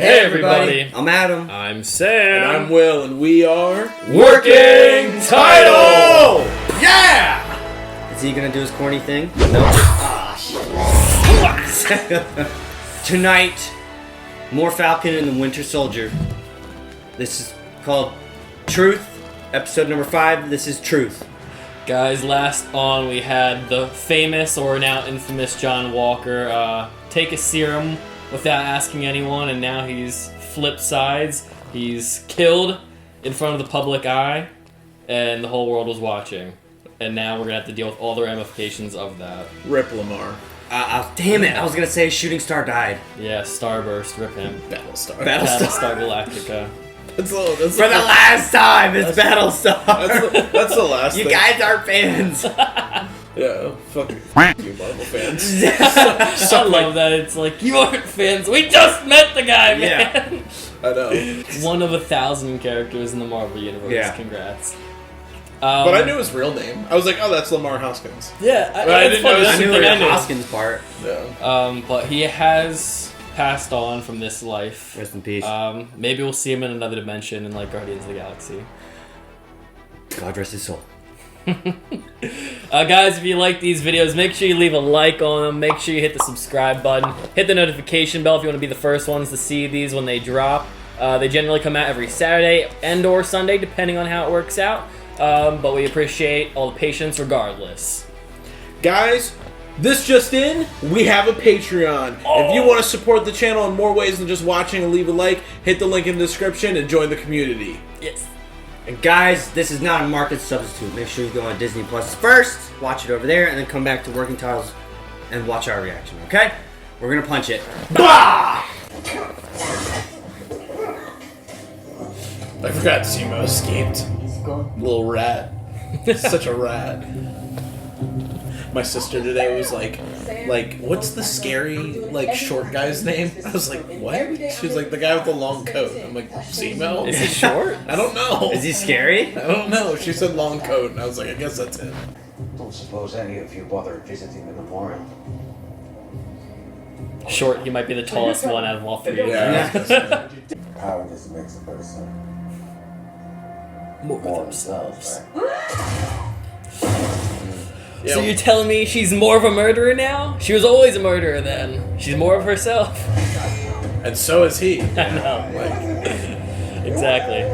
Hey everybody! I'm Adam. I'm Sam. And I'm Will, and we are Working Title! Yeah! Is he gonna do his corny thing? No. Ah, shit. Tonight, more Falcon and the Winter Soldier. This is called Truth, episode number 5. This is Truth. Guys, last on we had the famous, or now infamous, John Walker take a serum without asking anyone, and now he's flipped sides. He's killed in front of the public eye, and the whole world was watching. And now we're gonna have to deal with all the ramifications of that. Rip Lamar. Damn it! I was gonna say Shooting Star died. Yeah, Starburst, rip him. Battlestar. Battlestar Galactica. That's For the last time, it's Battlestar. That's the last You thing. guys are fans. Yeah, fuck you Marvel fans. I love that. It's like, you aren't fans. We just met the guy, man. Yeah. I know. One of 1,000 characters in the Marvel Universe. Yeah. Congrats. But I knew his real name. I was like, oh, that's Lamar Hoskins. Yeah, I didn't know I knew the the Hoskins part. Yeah. But he has passed on from this life. Rest in peace. Maybe we'll see him in another dimension in like Guardians of the Galaxy. God rest his soul. Guys, if you like these videos, make sure you leave a like on them. Make sure you hit the subscribe button. Hit the notification bell if you want to be the first ones to see these when they drop. They generally come out every Saturday and or Sunday, depending on how it works out. But we appreciate all the patience regardless. Guys, this just in, we have a Patreon. If you want to support the channel in more ways than just watching and leave a like, hit the link in the description and join the community. Yes. And guys, this is not a market substitute. Make sure you go on Disney Plus first, watch it over there, and then come back to Working Titles and watch our reaction, okay? We're gonna punch it. Bah! I forgot Zemo escaped. Little rat. Such a rat. My sister today was like, what's the scary, like, short guy's name? I was like, what? She was like, the guy with the long coat. I'm like, Zemo? Is he short? I don't know. Is he scary? I don't know. She said long coat, and I was like, I guess that's him. Don't suppose any of you bothered visiting the memorial. Short, he might be the tallest one out of all three. Yeah. How this makes a person More more themselves. Yeah. So you're telling me she's more of a murderer now? She was always a murderer then. She's more of herself. And so is he. I know. Like, Exactly.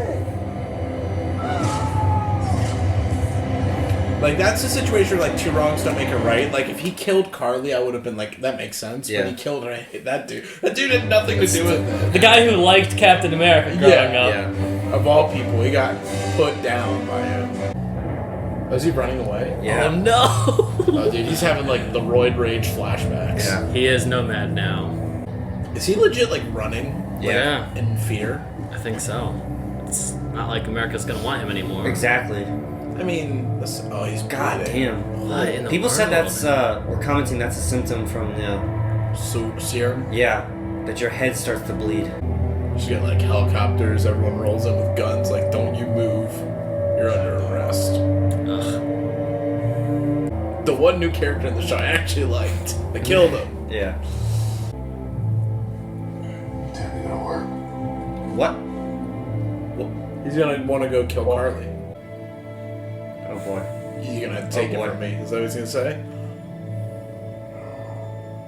that's a situation where, like, two wrongs don't make a right. Like, if he killed Carly, I would have been like, that makes sense. Yeah. But he killed her. I hate that dude. That dude had nothing to do with it. The guy who liked Captain America growing up. Yeah. Of all people, he got put down by him. Was he running away? Yeah. Oh no! Oh, dude, he's having, like, the roid rage flashbacks. Yeah. He is nomad now. Is he legit, like, running? Yeah. In fear? I think so. It's not like America's gonna want him anymore. Exactly. I mean, he's God bleeding. damn. What in the People said world? that's, we're commenting that's a symptom from, Serum? yeah, that your head starts to bleed. You should get, like, helicopters. Everyone rolls in with guns. Like, don't you move. You're under arrest. Ugh. The one new character in the show I actually liked. They killed him. Yeah. Tell me gonna work. What? He's gonna want to go kill Carly. Oh boy. He's gonna take it boy. from me. Is that what he's gonna say?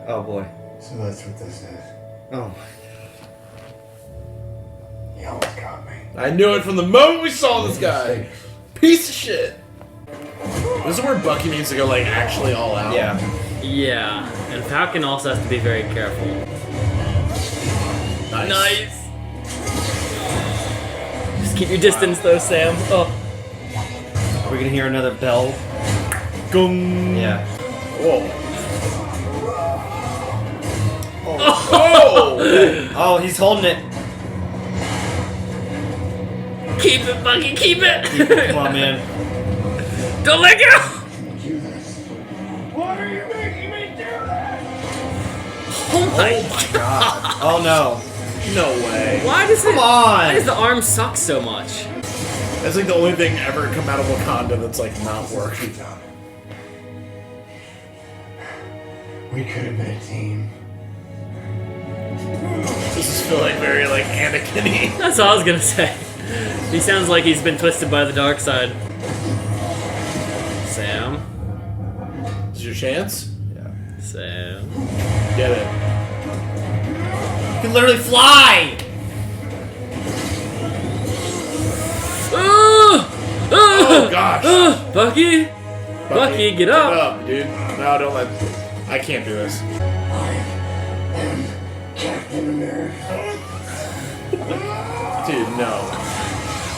Oh boy. So that's what this is. Oh. You almost got me. I knew it from the moment we saw this guy. Piece of shit. This is where Bucky needs to go, like, actually all out. Yeah. Yeah, and Falcon also has to be very careful. Nice. Just keep your distance though, Sam. Oh. Are we gonna hear another bell? Gung. Yeah. Whoa. Oh. Oh, he's holding it. Keep it, Bucky, keep it! Come on, man. Don't let go! Do this. Why are you making me do this? Oh my God. Oh no. No way. Why does Come Why does on. the arm suck so much? That's like the only thing ever come out of Wakanda that's like not working. We could have been a team. This is feeling very like Anakin-y. That's all I was gonna say. He sounds like he's been twisted by the dark side. Sam. This is your chance? Sam. Get it. You can literally fly! Oh gosh! Bucky! Bucky, get up! Get up, dude. No, don't let... I can't do this. Captain America. Dude, no.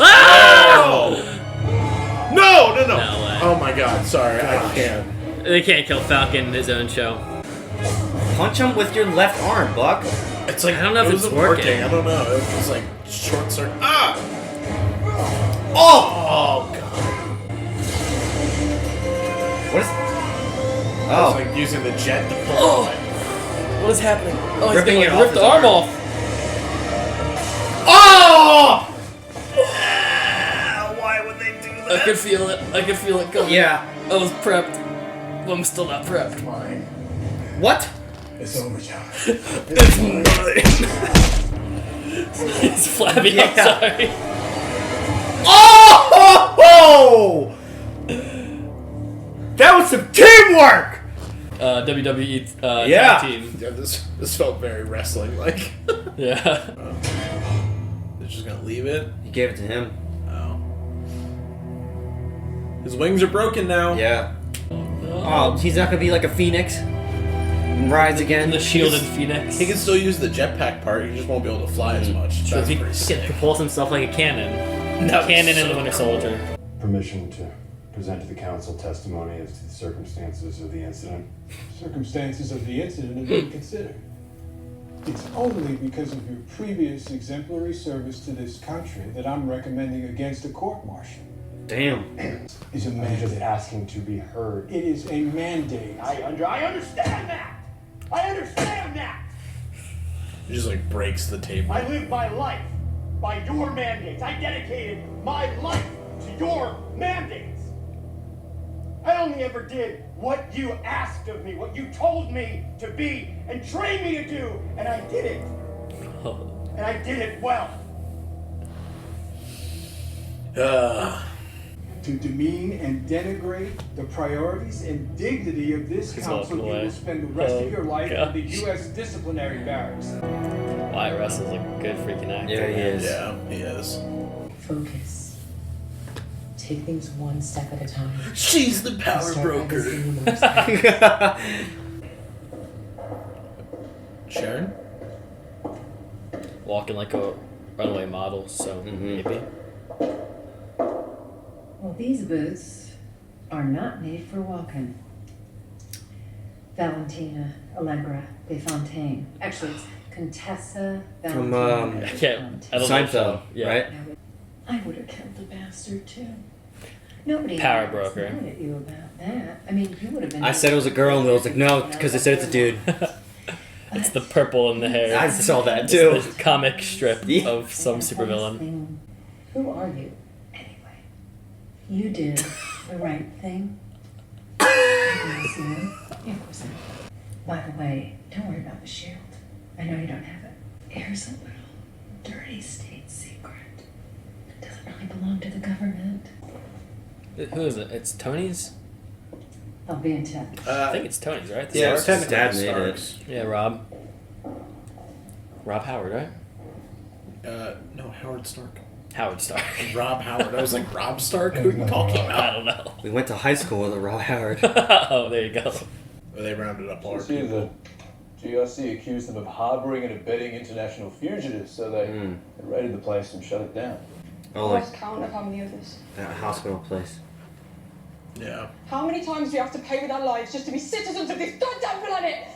Ah! No! No! No way. Oh my god, sorry, I can't. They can't kill Falcon in his own show. Punch him with your left arm, Buck. It's like, I don't know if it it's wasn't working. I don't know. It was like short circuit. Ah! Oh! Oh god. What is... I Oh. was like using the jet to pull Oh. it. What is happening? Oh, he's Ripping gonna it like, off rip his the arm arm. off. Oh! Why would they do I that? could feel it. I could feel it coming. Yeah. I was prepped. But I'm still not prepped. Mine. What? It's over, John. It's mine. He's flabby. I'm Yeah. sorry. Oh! That was some teamwork! WWE Yeah. tag team. Yeah, this felt very wrestling like. Yeah. They're just gonna leave it. You gave it to him. Oh. His wings are broken now. Yeah. Oh, he's not gonna be like a phoenix and rise again. And the shielded phoenix. He can still use the jetpack part. He just won't be able to fly as much. Sure, That's he pretty can sick. propulse himself like a cannon. That was Cannon so in the Winter cool. Soldier. Permission to present to the council testimony as to the circumstances of the incident. Circumstances of the incident have been considered. It's only because of your previous exemplary service to this country that I'm recommending against a court-martial. Damn. It's a I'm just mandate. asking to be heard. It is a mandate. I understand that. I understand that. He just like breaks the table. I live my life by your mandates. I dedicated my life to your mandates. I only ever did what you asked of me, what you told me to be and trained me to do, and I did it. And I did it well. To demean and denigrate the priorities and dignity of this He's council, walking you away. will spend the rest Oh, of your life gosh. in the U.S. disciplinary barracks. Wyatt Russell's a good freaking actor. Yeah, he man. is. Yeah, he is. Focus. Take things one step at a time. She's the power Start by broker. visiting the most active Sharon? Walking like a runaway model, so maybe. Well, these boots are not made for walking. Valentina Allegra de Fontaine. Actually, it's Contessa From, Valentina I de can't. I don't know. Seinfeld, Yeah. right? I would have killed the bastard too. Nobody Power was broker. mad at you about that. I mean, you would have been. I said it was a girl, and Will was like, no, because they said it's a dude. It's the purple in the hair. I saw that It's too. the comic strip Yeah. of some supervillain. Thing. Who are you, anyway? You did the right thing. Yes, ma'am. Yeah, of course not. By the way, don't worry about the shield. I know you don't have it. Here's a little dirty state secret. It doesn't really belong to the government. Who is it? It's Tony's? I'll be in touch. I think it's Tony's, right? The Yeah, Starks? it's Dad made it. Starks. Yeah, Rob. Rob Howard, right? No, Howard Stark. Howard Stark. Rob Howard. I was like, Rob Stark? Who are you talking I about? don't know. We went to high school with a Raw Howard. Oh, there you go. They rounded up all our See, the people. GRC accused them of harboring and abetting international fugitives, so they raided the place and shut it down. Oh, like Lost count of how many others. that hospital place. Yeah. How many times do we have to pay with our lives just to be citizens of this goddamn planet?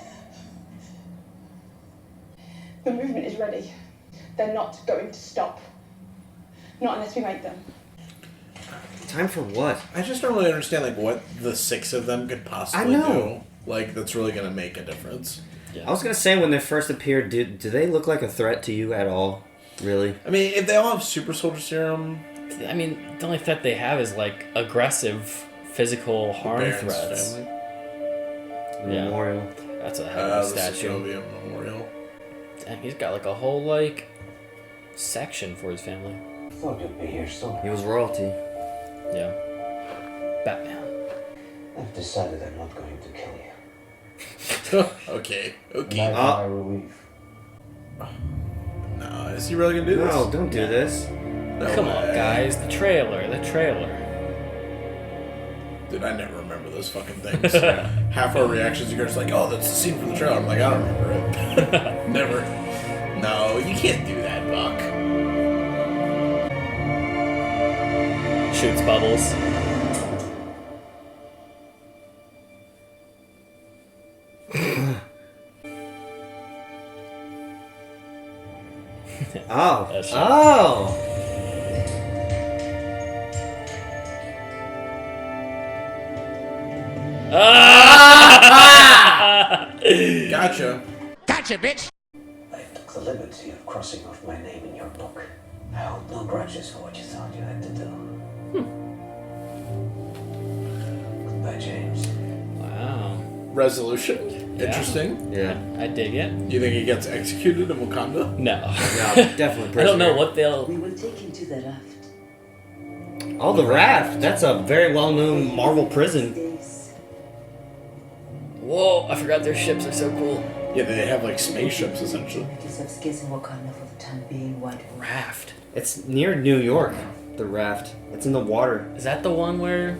The movement is ready. They're not going to stop. Not unless we make them. Time for what? I just don't really understand like what the six of them could possibly I know. do. Like that's really gonna make a difference. I was gonna say when they first appeared, do they look like a threat to you at all? Really? I mean, if they all have super soldier serum, I mean, the only threat they have is like aggressive physical harm Baron's threats. family. The Yeah. memorial. That's a hell of a the statue. Sokovia Memorial. Dang, he's got like a whole like section for his family. Thought you'd be here soon. He was royalty. Yeah. Batman. I've decided I'm not going to kill you. Okay. Not my relief. No, is he really gonna do this? No, don't do this. No Come way. on, guys. The trailer. Dude, I never remember those fucking things. Half our reactions, you guys are like, oh, that's the scene from the trailer. I'm like, I don't remember it. Never. No, you can't do that, Buck. Shoots bubbles. Oh. That's Oh. Gotcha. I took the liberty of crossing off my name in your book. I hold no grudges for what you thought you had to do. Goodbye, James. Wow. Resolution. Yeah. Interesting. Yeah. I dig it. Do you think he gets executed in Wakanda? No. No, definitely. I don't know what they'll. We will take him to the raft. Oh, the Raft. That's a very well-known Marvel prison. Days. Whoa! I forgot their ships are so cool. Yeah, they have like spaceships essentially. Communities have scarce in Wakanda for the time being. White Raft. It's near New York. The Raft. It's in the water. Is that the one where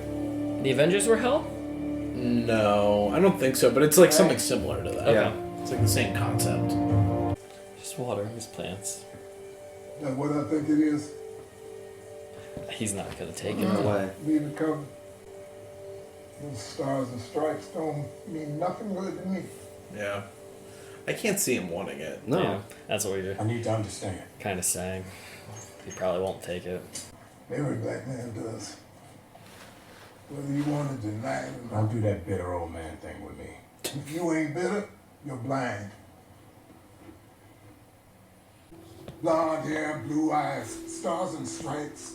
the Avengers were held? No, I don't think so, but it's like something similar to that. Okay. It's like the same concept. Just water his plants. That's what I think it is. He's not gonna take it. No way. Leave it covered. Those stars and stripes don't mean nothing really to me. Yeah. I can't see him wanting it. No. Yeah, that's what we were I need to understand. kind of saying. He probably won't take it. Every black man does. Whether you want to deny it or Don't not. do that bitter old man thing with me. If you ain't bitter, you're blind. Blonde hair, blue eyes, stars and stripes.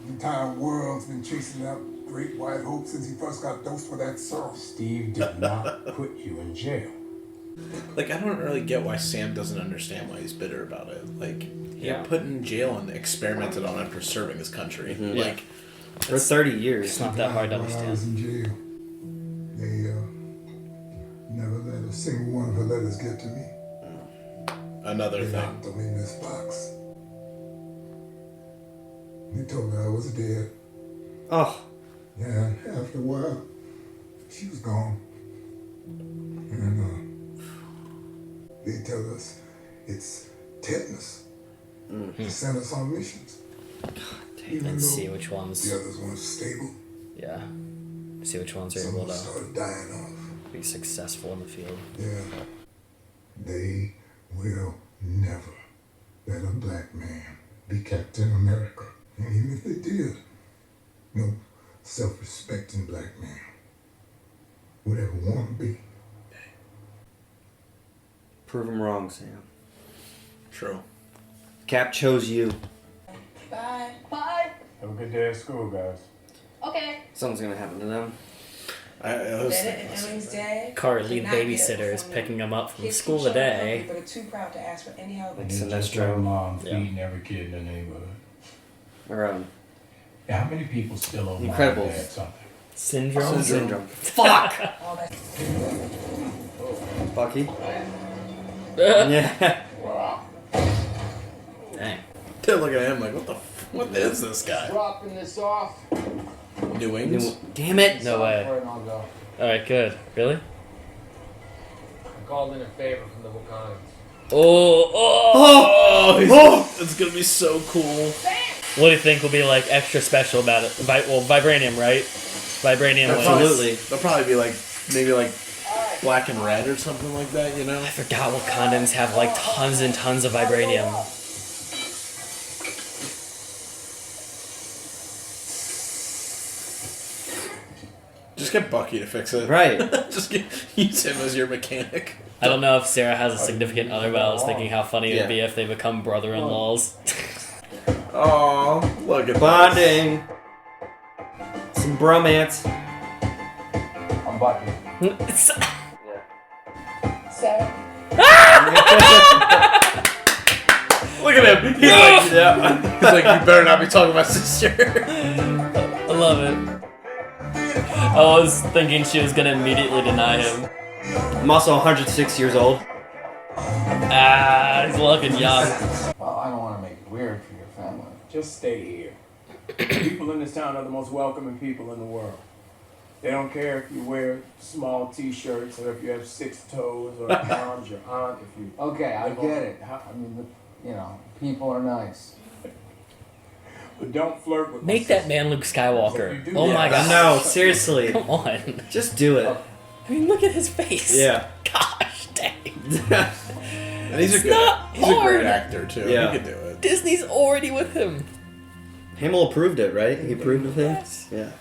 The entire world's been chasing that great white hope since he first got dosed with that syrup. Steve did not put you in jail. Like, I don't really get why Sam doesn't understand why he's bitter about it. Like, he Yeah. got put in jail and experimented on after serving his country. Mhm. Like, For 30 years. It's not that hard to When I was understand. in jail, they never let a single one of her letters get to me. another They thing. locked them in this box. They told me I was dead. Oh. Yeah, and after a while, she was gone. And they tell us it's tetanus. They send us on missions. Even And though see which ones. the others weren't stable, Yeah. See which ones are some able of us to started dying off. be successful in the field. Yeah. They will never let a black man be Captain America. And even if they did, no self-respecting black man would ever want to be. Prove him wrong, Sam. True. Cap chose you. Bye. Bye. Have a good day at school, guys. Okay. Something's gonna happen to them. I was Bennett and Emmy's dad. Car did lead not get babysitter up is from picking him up from kids school keep showing up today. hungry, but are too proud to ask for any help. And So then that's just their true. mom Yeah. feeding every kid in the neighborhood. Or, Yeah, how many people still owe mom and Incredibles. dad something? Syndrome. Syndrome. Fuck! All that. Bucky. Yeah. Dang. look at him like, what is this guy? Dropping this off. New Wings? Damn it! No way. Right, I'll go. Alright, good. Really? I called in a favor from the Wakandans. Oh, it's gonna be so cool. What do you think will be like extra special about it? Vibranium, right? Vibranium. Absolutely. They'll probably be like, maybe like black and red or something like that, you know? I forgot Wakandans have like tons and tons of vibranium. Just get Bucky to fix it. Right. Just use him as your mechanic. I don't know if Sarah has a significant other, but I was thinking how funny it would be Yeah. if they become brother-in-laws. Oh, look at Bonding. Some bromance. I'm Bucky. It's- Sarah. Look at him. He's like, yeah. He's like, you better not be talking to my sister. I love it. I was thinking she was gonna immediately deny him. I'm also 106 years old. Ah, he's looking young. Well, I don't want to make it weird for your family. Just stay here. People in this town are the most welcoming people in the world. They don't care if you wear small t-shirts or if you have 6 toes or arms, your aunt, if you... Okay, I get it. I mean, you know, people are nice. But don't flirt with Make that man Luke Skywalker. Oh my god. No, seriously. Come on. Just do it. I mean, look at his face. Yeah. Gosh dang. And he's It's a not great hard. actor too. Yeah. He can do it. Disney's already with him. Hamill approved it, right? He approved of him? Yes. Yeah.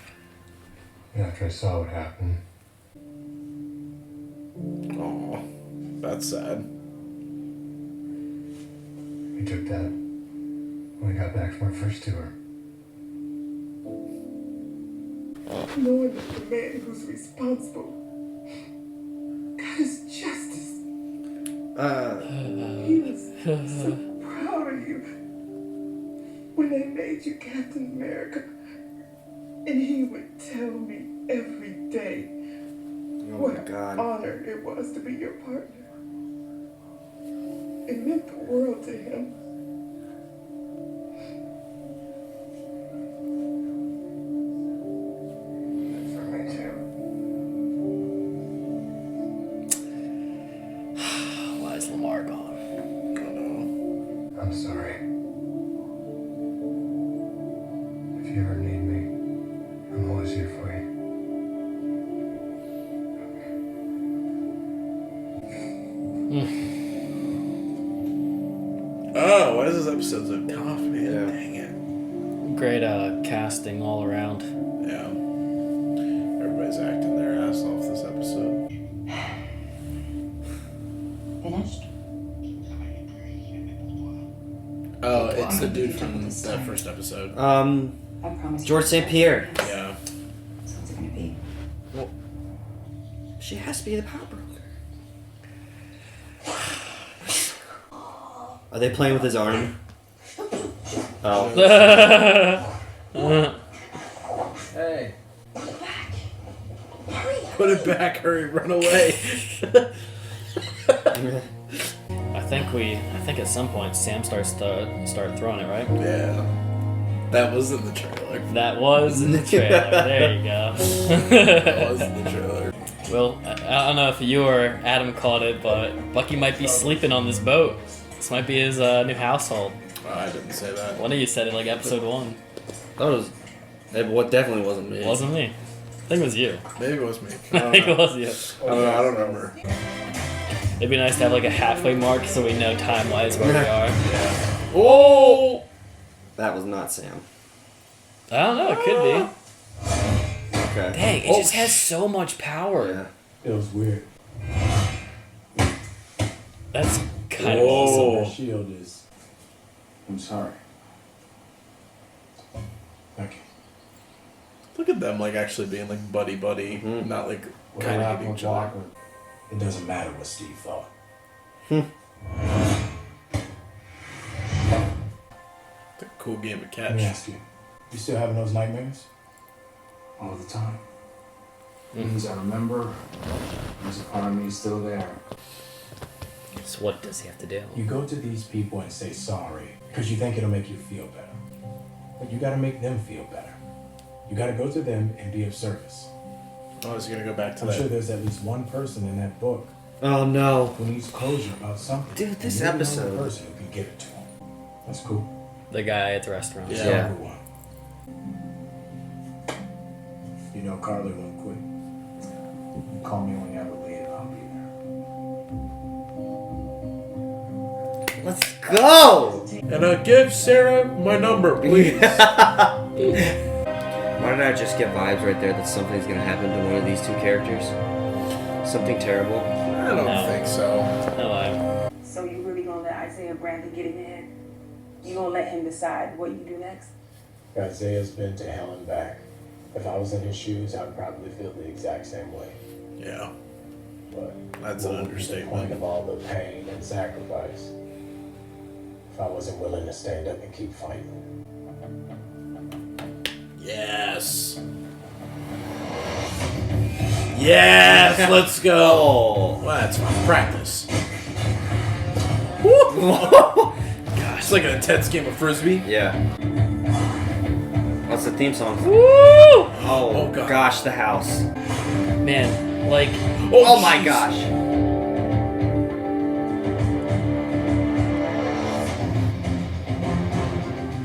After I saw what happened, Oh, that's sad. we took that when we got back from our first tour. Knowing that the man who's responsible got his justice. He was so proud of you when they made you Captain America. And he would tell me every day what an honor it was to be your partner. It meant the world to him. For me too. Why is Lamar gone? I'm sorry. If you ever need me, I'm always here for you. Oh, why is this episode so tough, man? Yeah. Dang it. Great casting all around. Yeah. Everybody's acting their ass off this episode. Finished? Oh, it's the dude from that first episode. I promise. George St. Pierre. Yeah. So what's it gonna be? Well, she has to be the power broker. Are they playing with his arm? Oh. Hey. Put it back, hurry, run away. I think at some point Sam starts to start throwing it, right? Yeah. That was in the trailer. That was in the trailer. There you go. That was in the trailer. Well, I don't know if you or Adam caught it, but Bucky might be sleeping on this boat. This might be his new household. Oh, I didn't say that. One of you said it like episode 1. I thought it was. It definitely wasn't me. It wasn't me. I think it was you. Maybe it was me. I think it was you. I don't remember. It'd be nice to have like a halfway mark so we know time-wise where we are. Yeah. Oh! That was not Sam. I don't know, it could be. Okay. Dang, it just has so much power. Yeah. Feels weird. That's kind Whoa. of awesome. That shield is. I'm sorry. Thank you. Look at them, like, actually being, like, buddy-buddy, not, like, kind of hating each other. It doesn't matter what Steve thought. It's a cool game of Let me catch. ask you. You still having those nightmares? All the time. Things I remember. There's a part of me still there. So what does he have to do? You go to these people and say sorry because you think it'll make you feel better. But you gotta make them feel better. You gotta go to them and be of service. Oh, is he gonna go back to I'm that? sure there's at least one person in that book Oh no. who needs closure about something. Dude, this and you're the episode. only person who can give it to him. That's cool. The guy at the restaurant. It's Yeah. number one. You know Carly won't quit. You call me when you have a lead, I'll be there. Let's go! And give Sarah my number, please. Why did I just get vibes right there that something's gonna happen to one of these two characters? Something terrible? I don't think so. No, So you really gonna let Isaiah Bradley get in your head? You gonna let him decide what you do next? Isaiah's been to hell and back. If I was in his shoes, I'd probably feel the exact same way. Yeah. But That's an what would be the point understatement. of all the pain and sacrifice if I wasn't willing to stand up and keep fighting? Yes. Yes, let's go. Well, that's fine. Practice. Gosh, it's like an intense game of frisbee. Yeah. What's the theme song? Woo! Oh, God. gosh, the house. Man, like, Oh my gosh.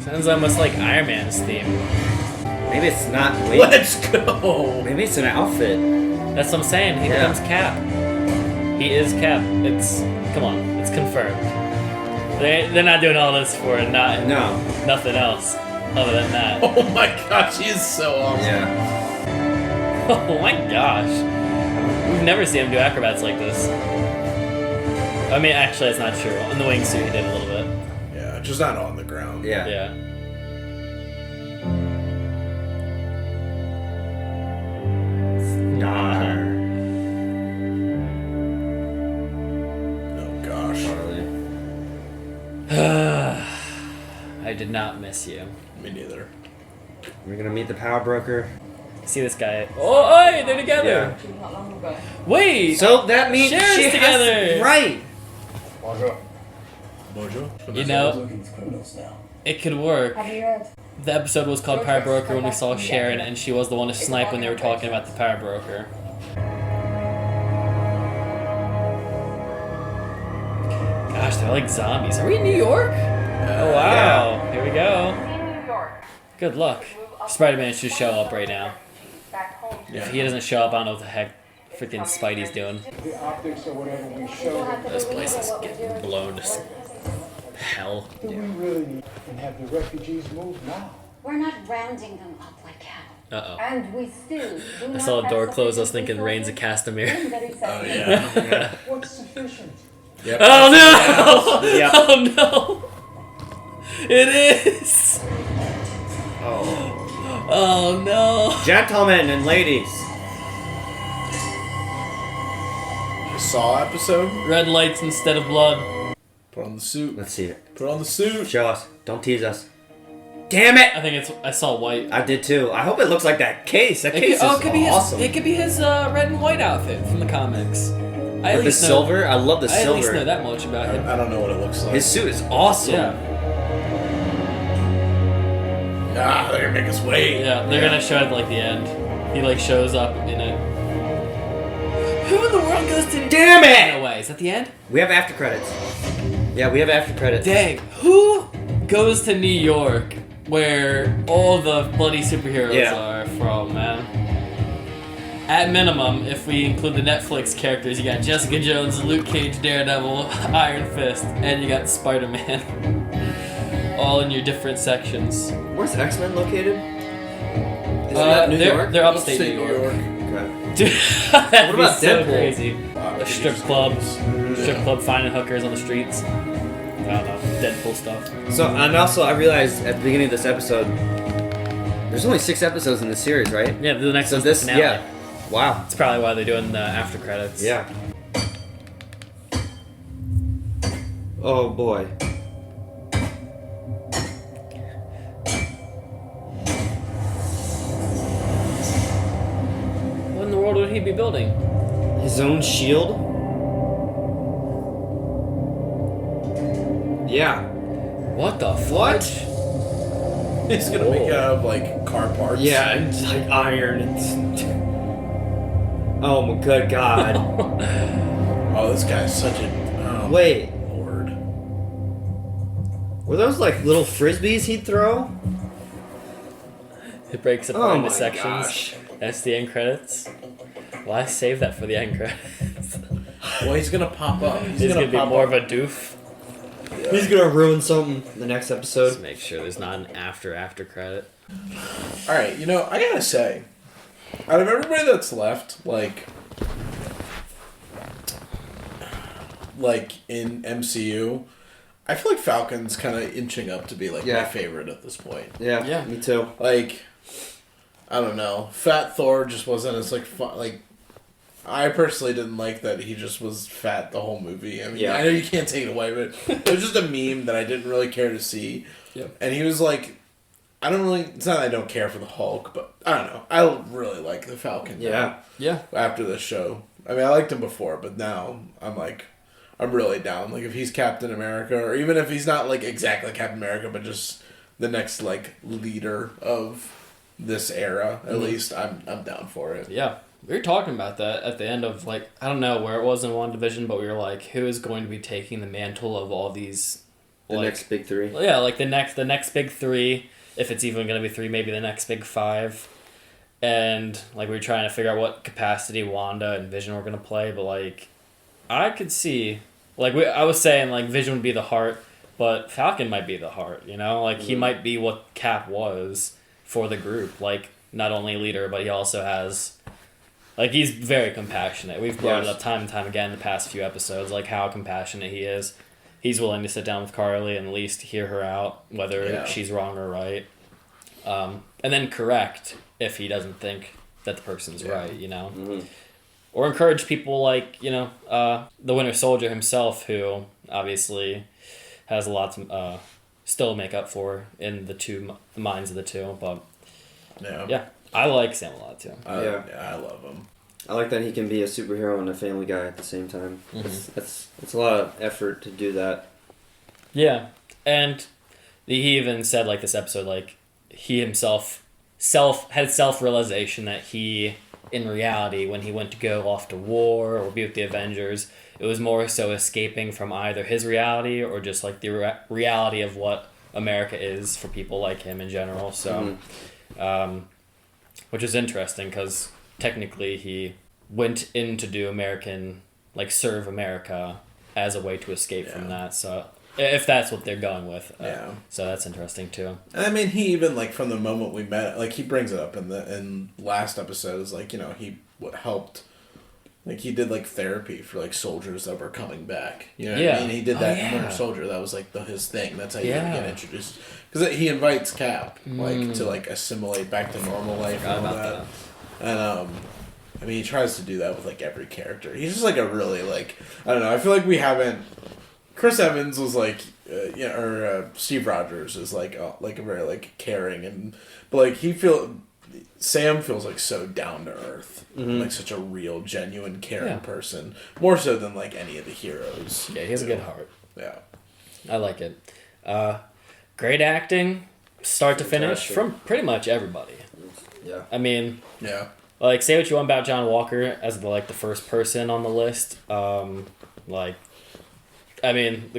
sounds almost like Iron Man's theme. Maybe it's not. Wait. Let's go. Maybe it's an outfit. That's what I'm saying. He becomes Cap. He is Cap. It's come on. It's confirmed. They're not doing all this for nothing else other than that. Oh my gosh, he is so awesome. Yeah. Oh my gosh. We've never seen him do acrobats like this. I mean, actually, that's not true. In the wingsuit, he did a little bit. Yeah, just not on the ground. Yeah. Yeah. Oh gosh. I did not miss you. Me neither. We're gonna meet the power broker. See this guy. Oh, hey, they're together. Yeah. Wait. So that means Sharon's she together. has right. Bonjour. Bonjour. You know, Looking at criminals now. it could work. Have you read? The episode was called Power Broker when we saw Sharon, and she was the one to snipe when they were talking about the Power Broker. Gosh, they're like zombies. Are we in New York? Oh wow! Here we go. Good luck. Spider-Man should show up right now. If he doesn't show up, I don't know what the heck freaking Spidey's doing. The optics or whatever we show. This place is getting blown to hell. Do we really need and have the refugees move now? We're not rounding them up like cattle. Uh-oh. And we still do I saw a door close, I was thinking Rain's a Castamere. Oh yeah. What's sufficient? Yep. Oh no! Yep. Oh no! It is! Oh. Oh no! Gentlemen and ladies. The Saw episode. Red lights instead of blood. Put on the suit. Let's see it. Put on the suit. Show us. Don't tease us. Damn it! I think I saw white. I did too. I hope it looks like that case. That case is awesome. It could be his red and white outfit from the comics. I With the silver? I love the I at least silver. know that much about him. I don't know what it looks like. His suit is awesome. Yeah. Ah, they're gonna make us wait. Yeah, they're gonna show it like the end. He like shows up in it. Who in the world goes to? Damn it! No way. Is that the end? We have after credits. Yeah, we have after credits. Dang. Who goes to New York where all the bloody superheroes are from, man? At minimum, if we include the Netflix characters, you got Jessica Jones, Luke Cage, Daredevil, Iron Fist, and you got Spider-Man. All in your different sections. Where's X-Men located? Is it not New York? They're upstate New York. Okay. Dude, that'd What about be so Deadpool? crazy. A strip club finding hookers on the streets. I don't know, Deadpool stuff. So, and also I realized at the beginning of this episode, there's only 6 episodes in this series, right? Yeah, the next So one's this, the finale. yeah. Wow. That's probably why they're doing the after credits. Yeah. Oh boy. What in the world would he be building? His own shield? Yeah. What the What? It's gonna make it out of like car parts. Yeah, it's like iron. Oh my good god. Oh, this guy's such a. Wait. Lord. Were those like little frisbees he'd throw? It breaks Oh apart into my sections. gosh. That's the end credits. Why save that for the end credits? Well, he's gonna pop up. He's gonna be pop more up. of a doof. He's gonna ruin something the next episode. Just make sure there's not an after credit. All right, you know, I gotta say, out of everybody that's left, like in MCU, I feel like Falcon's kind of inching up to be like my favorite at this point. Yeah, me too. Like, I don't know, Fat Thor just wasn't as like fun. Like, I personally didn't like that he just was fat the whole movie. I mean, Yeah. I know you can't take it away, but it was just a meme that I didn't really care to see. Yep. And he was like, I don't really, it's not that I don't care for the Hulk, but I don't know. I really like the Falcon. Yeah. Yeah. After this show. I mean, I liked him before, but now I'm really down. Like, if he's Captain America, or even if he's not, like, exactly Captain America, but just the next, like, leader of this era, at least, I'm down for it. Yeah. We were talking about that at the end of, like, I don't know where it was in WandaVision, but we were like, who is going to be taking the mantle of all these... The next big three. Yeah, like the next big three, if it's even going to be three, maybe the next big five. And, like, we were trying to figure out what capacity Wanda and Vision were going to play, but, like, I could see... Like, I was saying, like, Vision would be the heart, but Falcon might be the heart, you know? Like, he might be what Cap was for the group. Like, not only leader, but he also has... Like, he's very compassionate. We've brought it up time and time again in the past few episodes, like, how compassionate he is. He's willing to sit down with Carly and at least hear her out, whether she's wrong or right. And then correct if he doesn't think that the person's right, you know? Mm-hmm. Or encourage people like, you know, the Winter Soldier himself, who obviously has a lot to still make up for in the minds of the two. But, yeah, I like Sam a lot, too. I love him. I like that he can be a superhero and a family guy at the same time. Mm-hmm. It's a lot of effort to do that. Yeah, and he even said, like, this episode, like, he himself had self-realization that he, in reality, when he went to go off to war or be with the Avengers, it was more so escaping from either his reality or just, like, the reality of what America is for people like him in general. So, which is interesting because... Technically, he went in to do serve America as a way to escape from that. So, if that's what they're going with. So that's interesting, too. I mean, he even, like, from the moment we met, like, he brings it up in last episodes, like, you know, he helped, like, he did, like, therapy for, like, soldiers that were coming back. You know what I mean? He did that in Winter Soldier. That was, like, his thing. That's how you get introduced. Because he invites Cap, like, to, like, assimilate back to normal life and all that. And, I mean, he tries to do that with, like, every character. He's just, like, a really, like, I don't know, I feel like we haven't, Chris Evans was, like, Steve Rogers is, like a very, like, caring, but, like, Sam feels, like, so down to earth, like, such a real, genuine, caring person, more so than, like, any of the heroes. Yeah, he has a good heart. Yeah. I like it. Great acting, start to finish, from pretty much everybody. Yeah. I mean, like, say what you want about John Walker as the first person on the list. Like, I mean,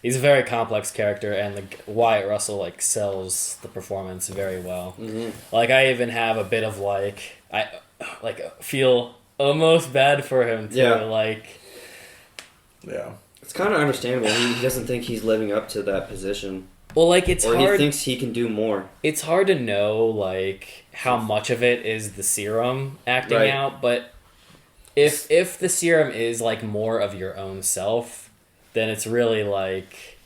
he's a very complex character, and Wyatt Russell, like, sells the performance very well. Mm-hmm. Like, I even have a bit of, like, I feel almost bad for him too. It's kind of understandable. He doesn't think he's living up to that position. Well, like, it's hard. Or he thinks he can do more. It's hard to know, like, how much of it is the serum acting out, but if the serum is, like, more of your own self, then it's really, like,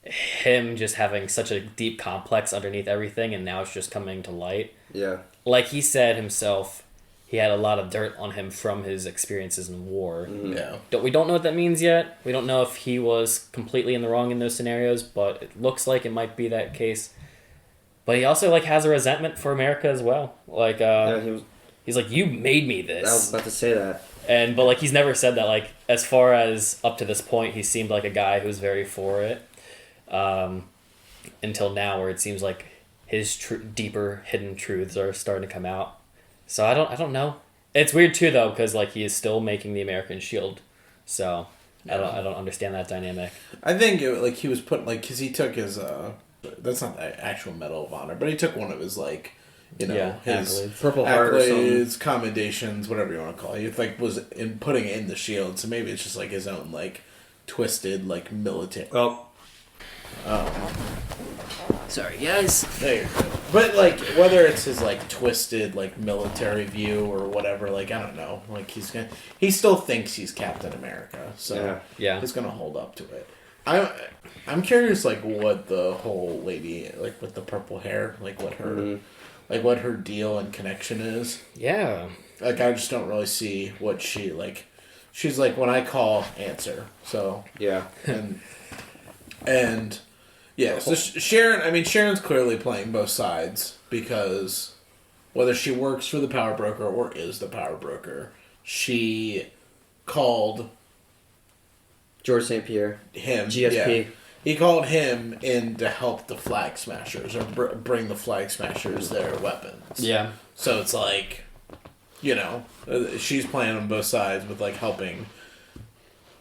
him just having such a deep complex underneath everything, and now it's just coming to light. Yeah. Like he said himself, he had a lot of dirt on him from his experiences in war. Mm-hmm. Yeah. We don't know what that means yet. We don't know if he was completely in the wrong in those scenarios, but it looks like it might be that case. But he also, like, has a resentment for America as well. Like, he's like, you made me this. I was about to say that. But, like, he's never said that. Like, as far as up to this point, he seemed like a guy who's very for it. Until now, where it seems like his deeper hidden truths are starting to come out. So I don't know. It's weird too though, because like he is still making the American shield. So I don't understand that dynamic. I think he was put because he took his that's not the actual Medal of Honor, but he took one of his his accolades. Purple Heart accolades, commendations, whatever you want to call it. He was putting it in the shield, so maybe it's just like his own twisted military. Sorry, guys. There you go. But whether it's his twisted military view or whatever, I don't know. He still thinks he's Captain America, so he's gonna hold up to it. I'm curious what the whole lady with the purple hair what her what her deal and connection is. Yeah, Like, I just don't really see what she, like... She's like, when I call, answer. So... Yeah. And yeah, so Sharon's clearly playing both sides, because whether she works for the power broker or is the power broker, she called George St. Pierre. Him. GSP. Yeah. He called him in to help the Flag Smashers, or bring the Flag Smashers their weapons. Yeah. So it's like, you know, she's playing on both sides with, like, helping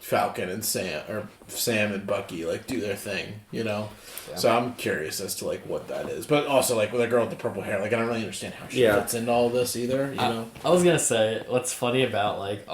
Falcon and Sam and Bucky, like, do their thing, you know? Yeah. So I'm curious as to, like, what that is. But also, like, with a girl with the purple hair, like, I don't really understand how she fits into all this either, you know? I was gonna say, what's funny about, like,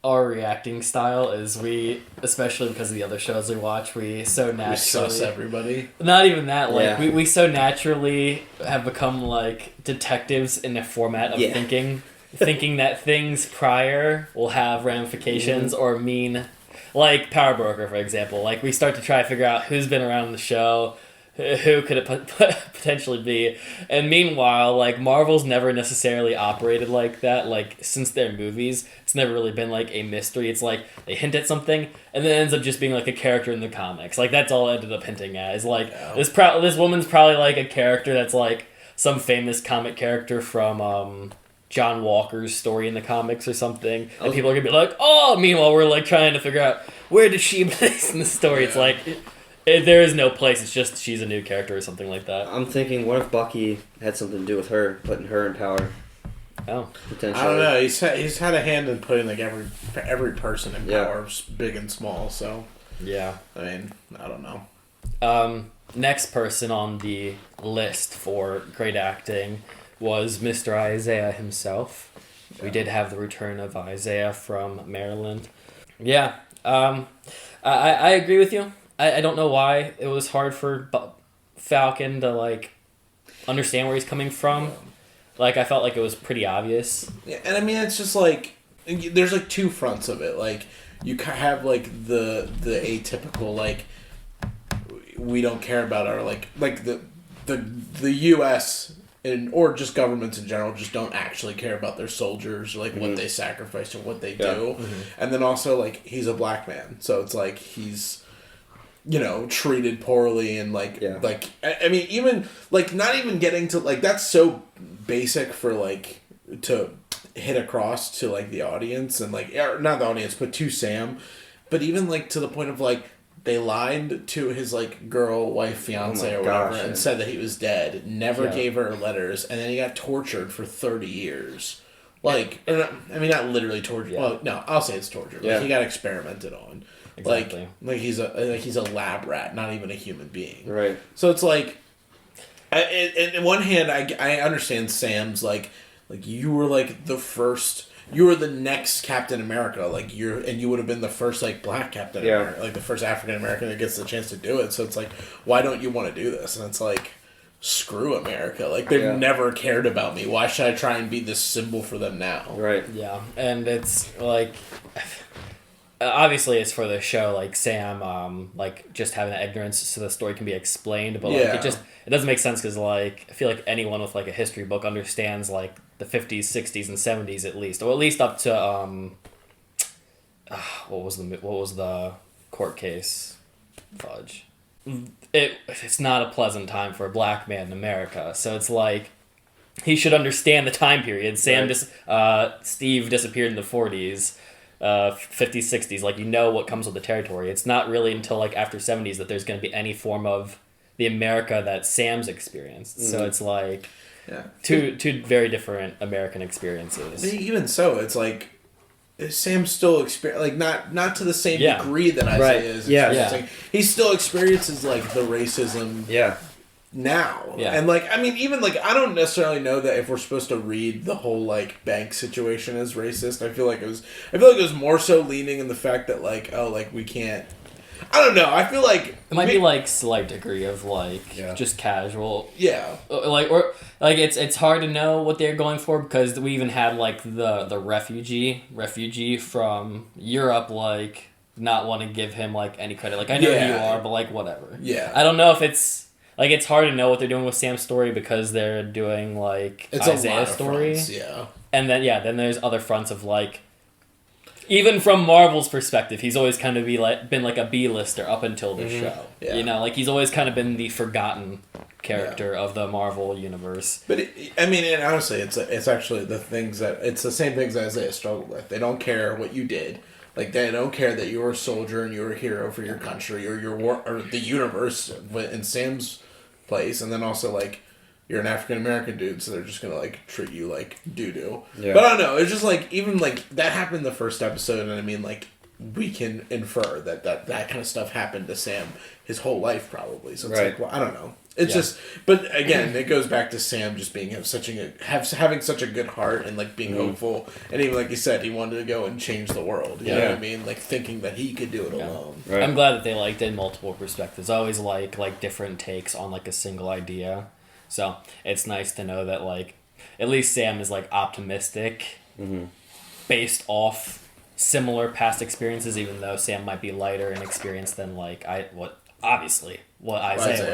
our reacting style is we, especially because of the other shows we watch, we so naturally... We suss everybody. Not even that, like, we so naturally have become, like, detectives in the format of thinking that things prior will have ramifications or mean... Like Power Broker, for example. Like, we start to try to figure out who's been around the show, who could it potentially be. And meanwhile, like, Marvel's never necessarily operated like that. Like, since their movies, it's never really been, like, a mystery. It's like, they hint at something, and then it ends up just being, like, a character in the comics. Like, that's all it ended up hinting at. Is, like, this woman's probably, like, a character that's, like, some famous comic character from, John Walker's story in the comics or something, and people are gonna be like, oh, meanwhile we're like trying to figure out where did she place in the story. It's like there is no place, it's just she's a new character or something like that. I'm thinking, what if Bucky had something to do with her, putting her in power? Oh, potentially. I don't know, he's had a hand in putting, like, every person in power, big and small, so yeah, I mean, I don't know. Next person on the list for great acting was Mr. Isaiah himself. Yeah. We did have the return of Isaiah from Maryland. Yeah, I agree with you. I don't know why it was hard for Falcon to, like, understand where he's coming from. Like, I felt like it was pretty obvious. Yeah, and I mean, it's just like, there's, like, two fronts of it. Like, you have, like, the atypical, like, we don't care about our, like the U.S., or just governments in general just don't actually care about their soldiers, or, like, what they sacrifice or what they do. And then also, like, he's a black man, so it's like he's, you know, treated poorly, and like I mean, even, like, not even getting to, like, that's so basic for, like, to hit across to, like, the audience, and, like, not the audience, but to Sam, but even, like, to the point of, like, they lied to his, like, girl, wife, fiance, or whatever, and said that he was dead. Never gave her letters, and then he got tortured for 30 years. Like, and, I mean, not literally tortured. Yeah. Well, no, I'll say it's torture. Like, he got experimented on. Exactly. Like he's a lab rat, not even a human being. Right. So it's like, on one hand, I understand Sam's like you were, like, the first. You were the next Captain America, like, you would have been the first, like, black Captain America, like, the first African American that gets the chance to do it. So it's like, why don't you want to do this? And it's like, screw America. Like, they've never cared about me. Why should I try and be this symbol for them now? Right. Yeah, and it's like, obviously it's for the show, like, Sam, like, just having that ignorance so the story can be explained, but, like, it doesn't make sense, because, like, I feel like anyone with, like, a history book understands, like, the 50s, 60s, and 70s at least, or at least up to what was the court case? Fudge. It's not a pleasant time for a black man in America, so it's like he should understand the time period. Steve disappeared in the 40s, 50s, 60s. Like, you know what comes with the territory. It's not really until, like, after 70s that there's going to be any form of the America that Sam's experienced. So it's like. Yeah. Two very different American experiences. But even so, it's like Sam still like not to the same degree that Isaiah is. Yeah. He still experiences, like, the racism. Now. Yeah. And, like, I mean, even, like, I don't necessarily know that if we're supposed to read the whole, like, bank situation as racist. I feel like it was more so leaning in the fact that, like, oh, like, we can't. I don't know. I feel like it might be, like, slight degree of, like, just casual. Yeah. It's hard to know what they're going for, because we even had, like, the refugee from Europe, like, not want to give him, like, any credit. Like, I know who you are, but, like, whatever. Yeah. I don't know if it's, like, it's hard to know what they're doing with Sam's story, because they're doing, like, it's Isaiah's story. Fronts, yeah. And then there's other fronts of like, even from Marvel's perspective, he's always kind of been like a B-lister up until this show. Yeah. You know, like he's always kind of been the forgotten character of the Marvel universe. But and honestly, it's actually it's the same things Isaiah struggled with. They don't care what you did. Like, they don't care that you're a soldier and you're a hero for your country or or the universe in Sam's place, and then also like you're an African American dude, so they're just gonna like treat you like doo doo. Yeah. But I don't know. It's just like even like that happened in the first episode, and I mean like we can infer that kind of stuff happened to Sam his whole life probably. So it's like, well, I don't know. It's just, but again, it goes back to Sam just being having such a good heart and like being hopeful, and even like you said, he wanted to go and change the world. You know what I mean? Like thinking that he could do it alone. Right. I'm glad that they like did multiple perspectives. I always like different takes on like a single idea, so it's nice to know that like at least Sam is like optimistic, based off similar past experiences, even though Sam might be lighter in experience than like Isaiah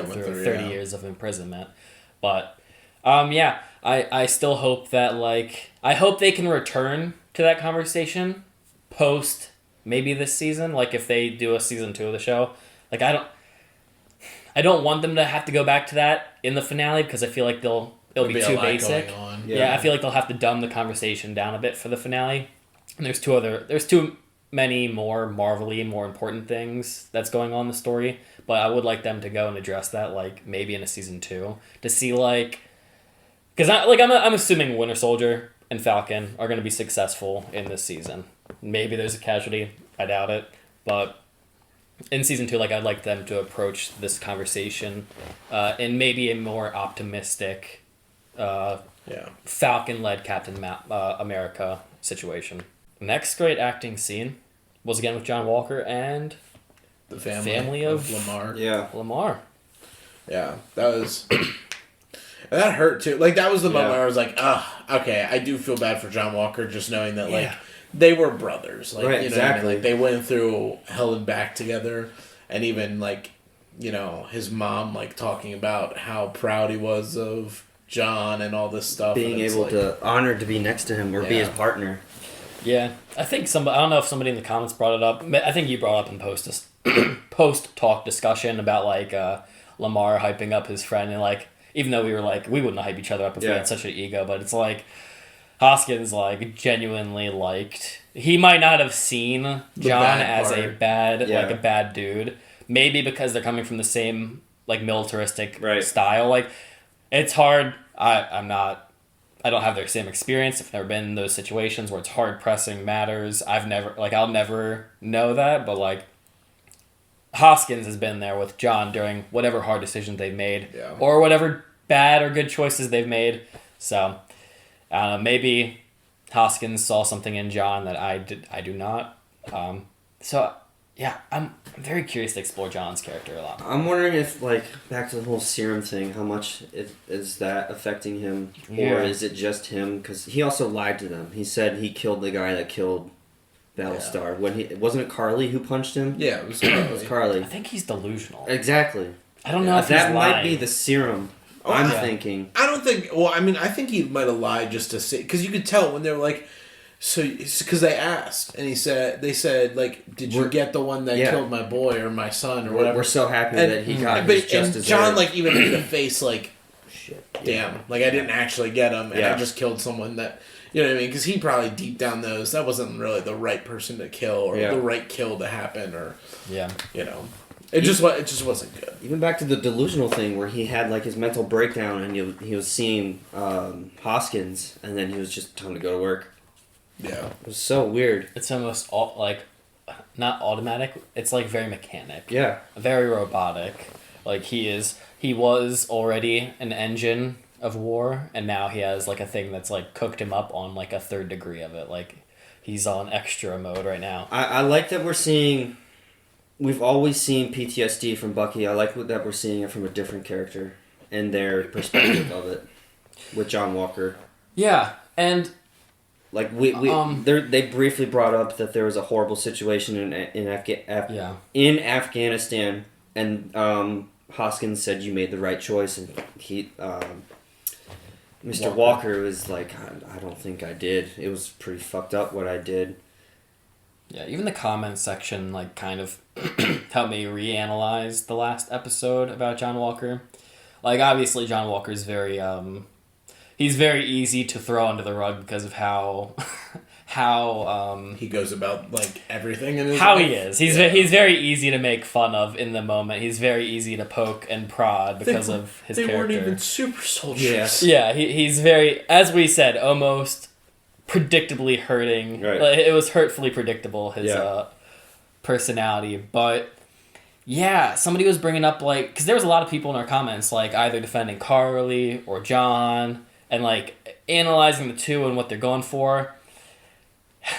went through 30 years of imprisonment. But I still hope that I hope they can return to that conversation post maybe this season, like if they do a season 2 of the show. Like I don't want them to have to go back to that in the finale, because I feel like it'll be too basic. I feel like they'll have to dumb the conversation down a bit for the finale. And there's too many more Marvel-y, more important things that's going on in the story, but I would like them to go and address that like maybe in a season 2 to see like, because I'm assuming Winter Soldier and Falcon are going to be successful in this season. Maybe there's a casualty, I doubt it, but in season 2, like I'd like them to approach this conversation in maybe a more optimistic Falcon-led Captain America situation. Next great acting scene was again with John Walker and the family of Lamar. Yeah, Lamar. Yeah, that was. That hurt too. Like that was the moment where I was like, okay, I do feel bad for John Walker, just knowing that like they were brothers. Like, right, you know exactly. What I mean? Like they went through hell and back together, and even like his mom like talking about how proud he was of John and all this stuff, being able to honored to be next to him or be his partner. Yeah, I think I don't know if somebody in the comments brought it up. I think you brought up in post-talk discussion about, like, Lamar hyping up his friend. And, like, even though we were, like, we wouldn't hype each other up if we had such an ego. But it's, like, Hoskins, like, genuinely liked... He might not have seen John as a bad, like, a bad dude. Maybe because they're coming from the same, like, militaristic style. Like, it's hard. I don't have their same experience. I've never been in those situations where it's hard pressing matters. I'll never know that, but like Hoskins has been there with John during whatever hard decisions they've made or whatever bad or good choices they've made. So maybe Hoskins saw something in John that I do not. I'm very curious to explore John's character a lot. I'm wondering if, like, back to the whole serum thing, how much is that affecting him? Or is it just him? Because he also lied to them. He said he killed the guy that killed Battlestar. Wasn't it Carly who punched him? Yeah, it was Carly. It was Carly. I think he's delusional. Exactly. I don't know if that might be the serum. I'm thinking. I don't think... Well, I mean, I think he might have lied just to say... Because you could tell when they were like... So, because they asked, and they said, like, did you get the one that killed my boy or my son or whatever? We're so happy that he got his just and John, like, even made a face like, shit, damn, like, I didn't actually get him, and I just killed someone that, you know what I mean? Because he probably deep down knows that wasn't really the right person to kill or the right kill to happen or, you know. It just wasn't good. Even back to the delusional thing where he had, like, his mental breakdown and he was seeing Hoskins, and then he was just telling him to go to work. Yeah. It was so weird. It's almost not automatic. It's like very mechanic. Yeah. Very robotic. Like he was already an engine of war, and now he has like a thing that's like cooked him up on like a third degree of it. Like he's on extra mode right now. I like that we've always seen PTSD from Bucky. I like that we're seeing it from a different character and their perspective of it with John Walker. Yeah, and like they briefly brought up that there was a horrible situation in Afghanistan, and Hoskins said you made the right choice, and Mr. Walker was like, I don't think I did. It was pretty fucked up what I did. Yeah, even the comments section like kind of helped me reanalyze the last episode about John Walker. Like obviously John Walker's very he's very easy to throw under the rug because of how he goes about like everything in his how life. he is. He's very easy to make fun of in the moment. He's very easy to poke and prod because of his character. They weren't even super soldiers. Yeah, he's very, as we said, almost predictably hurting. Right. Like, it was hurtfully predictable, his personality. But yeah, somebody was bringing up like, because there was a lot of people in our comments like either defending Carly or John and like analyzing the two and what they're going for.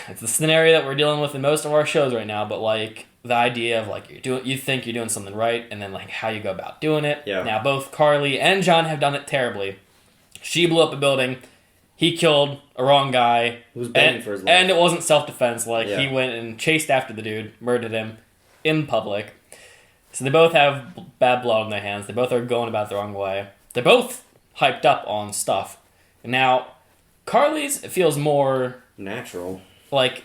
It's the scenario that we're dealing with in most of our shows right now, but like the idea of like you think you're doing something right, and then like how you go about doing it. Yeah. Now both Carly and John have done it terribly. She blew up a building. He killed a wrong guy. Who was begging for his life. And it wasn't self-defense. Like he went and chased after the dude, murdered him in public. So they both have bad blood on their hands. They both are going about it the wrong way. They're both hyped up on stuff. And now Carly's, it feels more natural. Like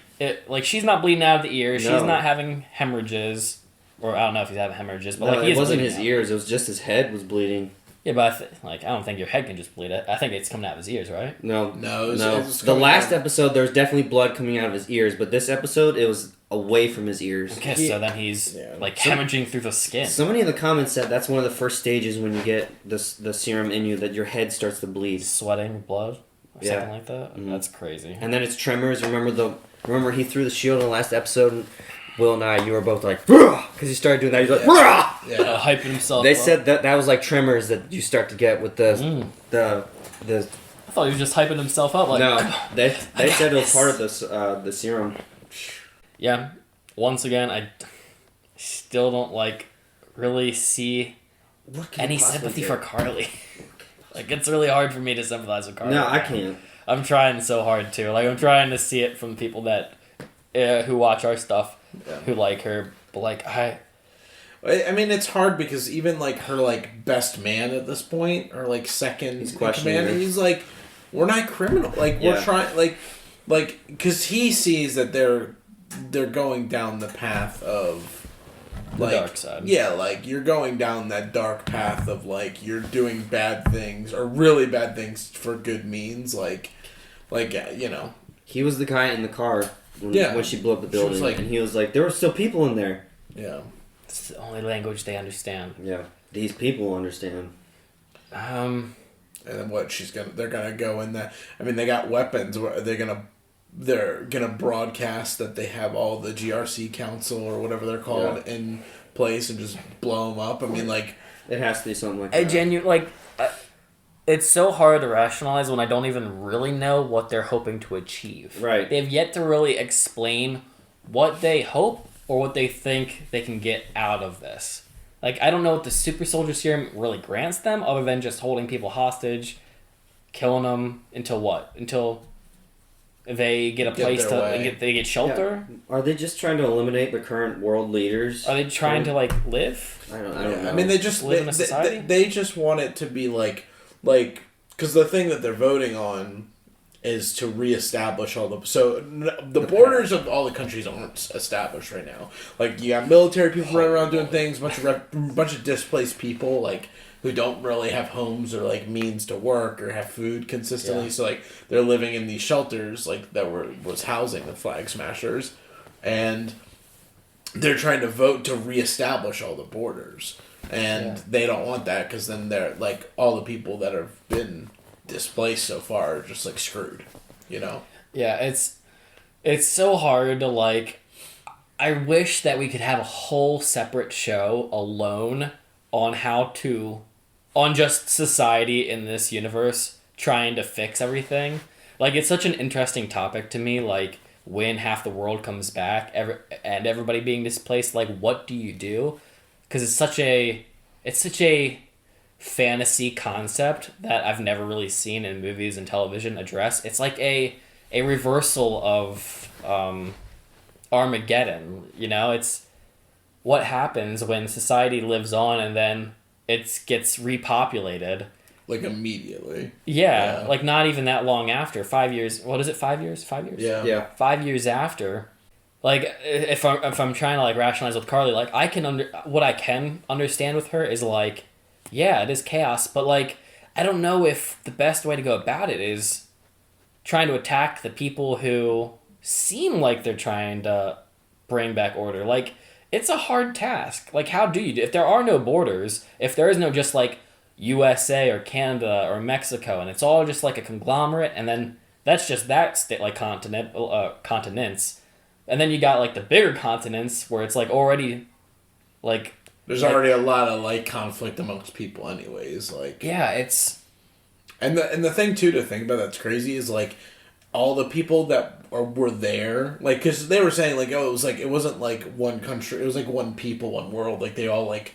she's not bleeding out of the ears. No. She's not having hemorrhages, or I don't know if he's having hemorrhages, but No, like he it is wasn't bleeding his out. ears. It was just his head was bleeding. Yeah, but I don't think your head can just bleed it. I think it's coming out of his ears, right? No. It was The last episode, there was definitely blood coming out of his ears, but this episode, it was away from his ears. Okay, so then he's hemorrhaging through the skin. Somebody in the comments said that's one of the first stages when you get the serum in you, that your head starts to bleed. Sweating blood? Or Yeah. something like that? Mhm. That's crazy. And then it's tremors. Remember he threw the shield in the last episode, and Will and I, you were both like, because he started doing that. He's like, hyping himself They up. said that was like tremors that you start to get with the I thought he was just hyping himself up. Like, no, they I got said it was this. part of this the serum. Yeah, once again, I still don't like really see any possibly sympathy do? for Carly. Like it's really hard for me to sympathize with Carly. No, I can't. I'm trying so hard to. Like I'm trying to see it from people that who watch our stuff, who like her. But like I mean, it's hard because even like her like best man at this point, or like second in questioning command, her. he's like, we're not criminal. Like we're Yeah. trying like because he sees that they're going down the path of The dark side. Yeah, like you're going down that dark path of like you're doing bad things or really bad things for good means. Like you know, He was the guy in the car when she blew up the She was building, like- and he was like, there were still people in there. Yeah. It's the only language they understand. Yeah, these people understand. And then what? They're gonna go in that. I mean, they got weapons. They're gonna broadcast that they have all the GRC council or whatever they're called in place and just blow them up. I mean, like it has to be something like that. It's so hard to rationalize when I don't even really know what they're hoping to achieve. Right. They've yet to really explain what they hope or what they think they can get out of this. Like, I don't know what the super soldier serum really grants them other than just holding people hostage, killing them until what? Until they get a place they get shelter? Yeah. Are they just trying to eliminate the current world leaders? Are they trying to, like, live? I don't know. I mean, they just live in a society? They just want it to be like because the thing that they're voting on is to reestablish all the borders of all the countries aren't established right now. Like you have military people running around doing things, bunch of displaced people like who don't really have homes or like means to work or have food consistently. Yeah. So like they're living in these shelters like that was housing the Flag Smashers, and they're trying to vote to reestablish all the borders. And they don't want that because then they're like all the people that have been displaced so far are just like screwed, you know? Yeah, it's so hard to like. I wish that we could have a whole separate show alone on on just society in this universe trying to fix everything. Like it's such an interesting topic to me. Like when half the world comes back, and everybody being displaced. Like what do you do? Because it's such a fantasy concept that I've never really seen in movies and television addressed. It's like a reversal of Armageddon, you know? It's what happens when society lives on and then it gets repopulated like immediately. Yeah, like not even that long after. 5 years. What is it? 5 years? 5 years? Yeah. 5 years after. Like if I'm trying to like rationalize with Carly, like what I can understand with her is like, yeah, it is chaos, but like I don't know if the best way to go about it is trying to attack the people who seem like they're trying to bring back order. Like, it's a hard task. Like, how do you do if there are no borders, if there is no just like USA or Canada or Mexico, and it's all just like a conglomerate, and then that's just that state, like continents, and then you got like the bigger continents where it's like already like there's already a lot of like conflict amongst people anyways, like yeah, it's and the thing too to think about that's crazy is like all the people that were there, like, because they were saying like, oh, it was like, it wasn't like one country, it was like one people, one world, like they all like,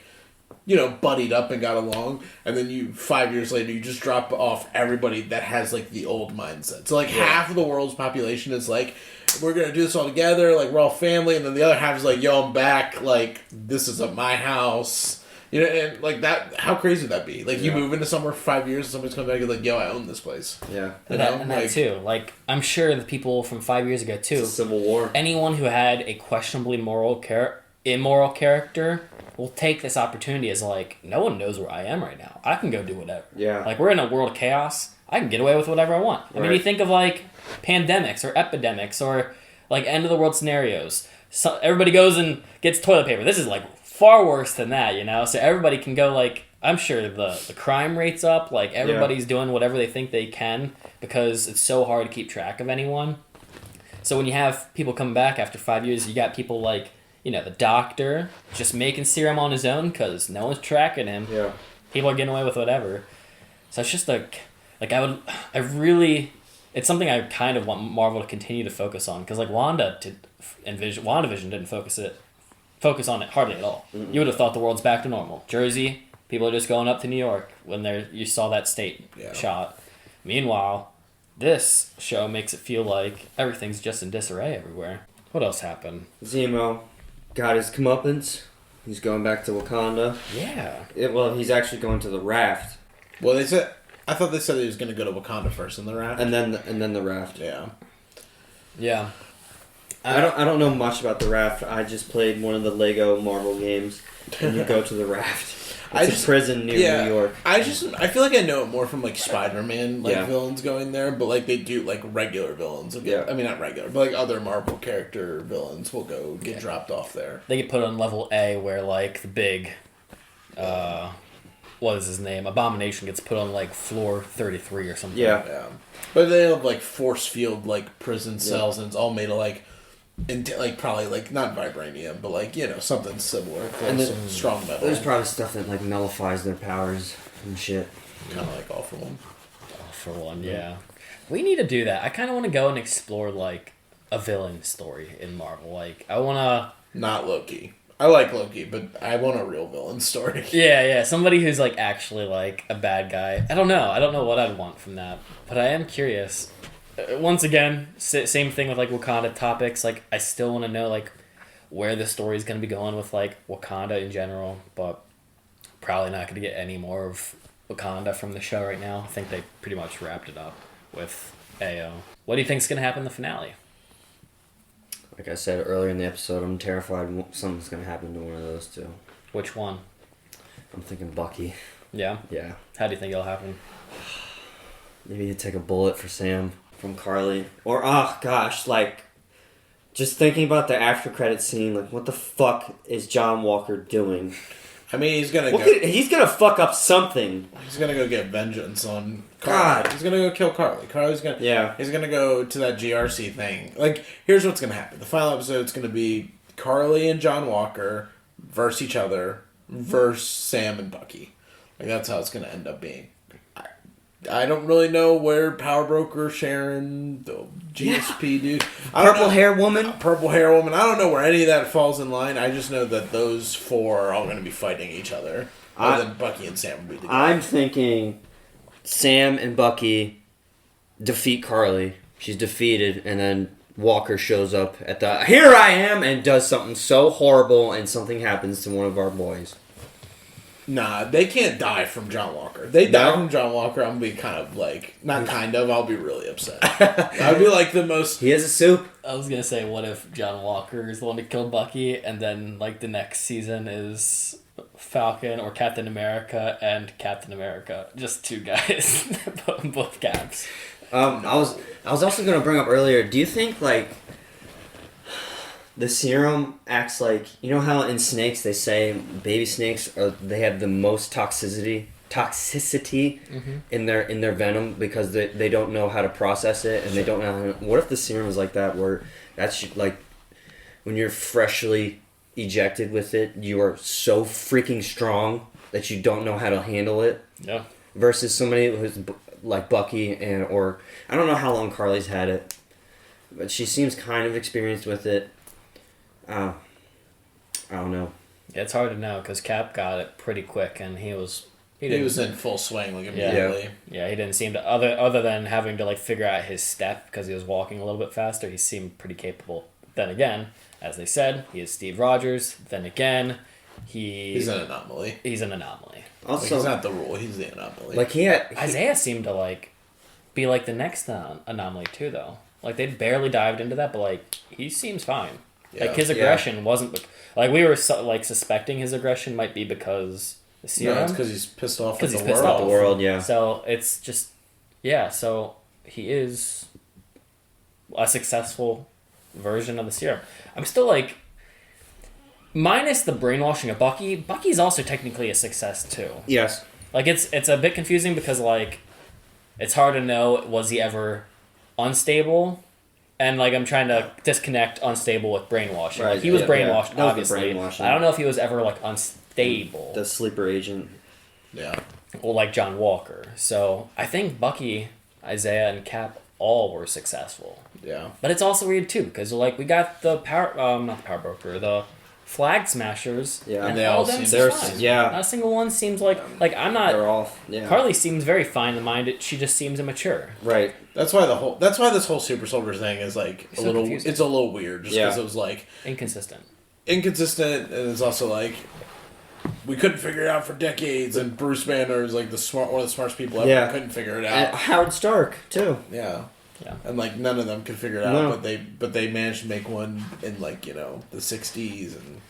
you know, buddied up and got along, and then 5 years later you just drop off everybody that has like the old mindset. So like half of the world's population is like, we're gonna do this all together, like we're all family, and then the other half is like, yo, I'm back, like this is my house. You know, and like that, how crazy would that be? Like, you move into somewhere for 5 years, and somebody's coming back and like, yo, I own this place. Yeah. And that too. Like, I'm sure the people from 5 years ago too. Civil War. Anyone who had a questionably immoral character will take this opportunity as like, no one knows where I am right now. I can go do whatever. Yeah. Like, we're in a world of chaos. I can get away with whatever I want. I mean, you think of like pandemics or epidemics or like end of the world scenarios. So everybody goes and gets toilet paper. This is like far worse than that, you know? So everybody can go, like, I'm sure the crime rate's up, like, everybody's doing whatever they think they can because it's so hard to keep track of anyone. So when you have people come back after 5 years, you got people like, you know, the doctor just making serum on his own because no one's tracking him. Yeah. People are getting away with whatever. So it's just like it's something I kind of want Marvel to continue to focus on because like WandaVision didn't focus on it hardly at all. You would have thought the world's back to normal. Jersey, people are just going up to New York when you saw that state shot. Meanwhile, this show makes it feel like everything's just in disarray everywhere. What else happened? Zemo got his comeuppance. He's going back to Wakanda. Yeah. Well, he's actually going to the raft. Well, I thought they said he was going to go to Wakanda first in the raft. And then the raft. Yeah. Yeah. I don't know much about the raft. I just played one of the Lego Marvel games, and you go to the raft. It's a prison near New York. I feel like I know it more from like Spider-Man villains going there, but like they do like regular villains. I mean, not regular, but like other Marvel character villains will go get dropped off there. They get put on level A where like the big, what is his name? Abomination gets put on like floor 33 or something. Yeah. But they have like force field like prison cells, and it's all made of like. Like probably like not vibranium, but like, you know, something similar. And some strong metal. There's probably stuff that like nullifies their powers and shit. Kind of like All for One. All for One, yeah. We need to do that. I kind of want to go and explore like a villain story in Marvel. Like I want to. Not Loki. I like Loki, but I want a real villain story. Yeah. Somebody who's like actually like a bad guy. I don't know what I'd want from that, but I am curious. Once again, same thing with like Wakanda topics. Like I still want to know like where the story is going to be going with like Wakanda in general, but probably not going to get any more of Wakanda from the show right now. I think they pretty much wrapped it up with AO. What do you think is going to happen in the finale? Like I said earlier in the episode, I'm terrified something's going to happen to one of those two. Which one? I'm thinking Bucky. Yeah? Yeah. How do you think it'll happen? Maybe he'd take a bullet for Sam. From Carly. Or, oh gosh, like, just thinking about the after credit scene, like, what the fuck is John Walker doing? I mean, he's gonna he's gonna fuck up something. He's gonna go get vengeance on Carly. God. He's gonna go kill Carly. He's gonna go to that GRC thing. Like, here's what's gonna happen. The final episode's gonna be Carly and John Walker versus each other versus Sam and Bucky. Like, that's how it's gonna end up being. I don't really know where Power Broker, Sharon, the GSP dude, Purple hair woman. I don't know where any of that falls in line. I just know that those four are all going to be fighting each other. Other than Bucky and Sam will be together. I'm thinking Sam and Bucky defeat Carly. She's defeated, and then Walker shows up at the here I am and does something so horrible, and something happens to one of our boys. Nah, they can't die from John Walker. They die No? from John Walker, I'm gonna be kind of like, not kind of, I'll be really upset. I'd be like the most... He has a soup. I was gonna say, what if John Walker is the one to kill Bucky, and then like the next season is Falcon or Captain America and Captain America, just two guys, both Caps. I was also gonna bring up earlier. Do you think like the serum acts like, you know how in snakes they say baby snakes they have the most toxicity in their venom because they don't know how to process it and they don't know what if the serum is like that, where that's like when you're freshly ejected with it, you are so freaking strong that you don't know how to handle it. Yeah. Versus somebody who's like Bucky or I don't know how long Carly's had it, but she seems kind of experienced with it. I don't know. Yeah, it's hard to know because Cap got it pretty quick, and he was in full swing like immediately. Yeah, he didn't seem to other than having to like figure out his step because he was walking a little bit faster. He seemed pretty capable. Then again, as they said, he is Steve Rogers. Then again, he's an anomaly. He's an anomaly. Also, like, he's not the rule. He's the anomaly. Like Isaiah seemed to like be like the next anomaly too, though. Like they barely dived into that, but like he seems fine. Yeah. Like his aggression wasn't like we were like suspecting his aggression might be because the serum. No, it's because he's pissed off because at he's the pissed world. off the world. Yeah. So it's just so he is a successful version of the serum. I'm still like, minus the brainwashing of Bucky. Bucky's also technically a success too. Yes. Like it's a bit confusing because like it's hard to know, was he ever unstable? And like I'm trying to disconnect unstable with brainwashing. Right, Like, he was yeah, brainwashed, yeah. That was the obviously. brainwashing. I don't know if he was ever like unstable. The sleeper agent. Yeah. Or like John Walker. So I think Bucky, Isaiah, and Cap all were successful. Yeah. But it's also weird too because like we got the not the power broker, the flag smashers. Yeah. and they all all of them seem- seem fine. yeah. Not a single one seems like I'm not. They're all Carly seems very fine-minded. She just seems immature. Right. That's why this whole super soldier thing is like So confusing. it's a little weird just because it was like Inconsistent. and it's also like we couldn't figure it out for decades, and Bruce Banner is like one of the smartest people ever. Yeah. Couldn't figure it And out. Howard Stark too. Yeah. Yeah. And like none of them could figure it out, No. but they managed to make one in like the 60s and